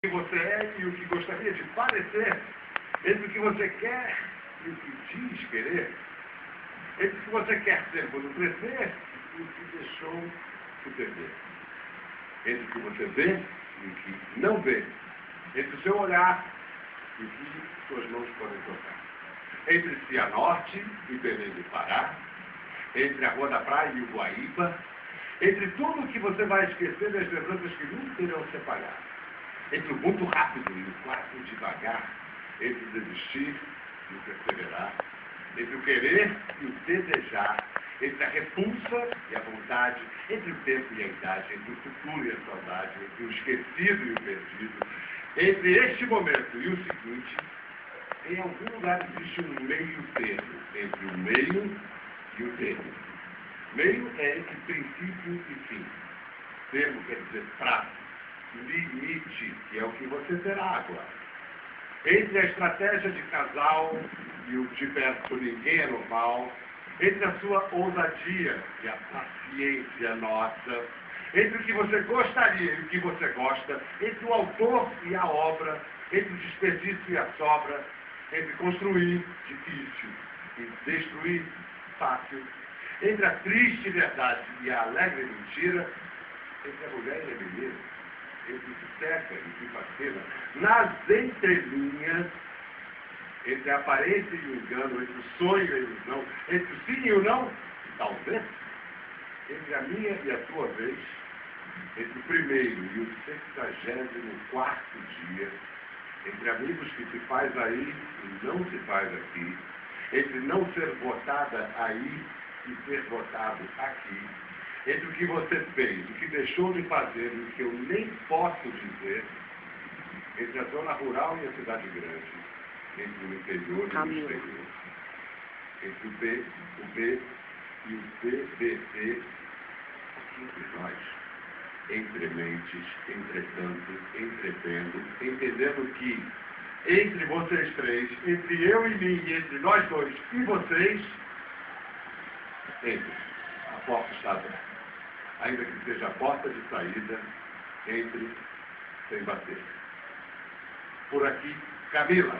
você é e o que gostaria de parecer, entre o que você quer e o que diz querer, entre o que você quer ser quando crescer e o que deixou de perder, entre o que você vê e o que não vê, entre o seu olhar e o que suas mãos podem tocar, entre Cianorte e Belém do Pará, entre a Rua da Praia e o Guaíba, entre tudo o que você vai esquecer das lembranças que nunca irão se apagar, entre o muito rápido e o quase devagar, entre o desistir e o perseverar, entre o querer e o desejar, entre a repulsa e a vontade, entre o tempo e a idade, entre o futuro e a saudade, entre o esquecido e o perdido, entre este momento e o seguinte, em algum lugar existe um meio termo entre o meio e o termo. Meio é entre princípio e fim. Termo quer dizer prazo, limite, que é o que você terá agora. Entre a estratégia de casal e o de perto ninguém é normal, entre a sua ousadia e a paciência nossa, entre o que você gostaria e o que você gosta, entre o autor e a obra, entre o desperdício e a sobra, entre construir, difícil, e destruir, fácil, entre a triste verdade e a alegre mentira, entre a mulher e a beleza, entre o que seca e o que fascina, nas entrelinhas, entre a aparência e o engano, entre o sonho e a ilusão, entre o sim e o não, talvez, entre a minha e a sua vez, entre o primeiro e o 64º dia, entre amigos que se faz aí e não se faz aqui, entre não ser votada aí e ser votado aqui, entre o que você fez, o que deixou de fazer e o que eu nem posso dizer, entre a zona rural e a cidade grande, entre o interior e o exterior, entre o B e o BBC, aqui entre nós, entre mentes, entretanto, entretendo, entendendo que entre vocês três, entre eu e mim, e entre nós dois e vocês, entre, a porta está aberta. Ainda que seja a porta de saída, entre sem bater. Por aqui, Camila.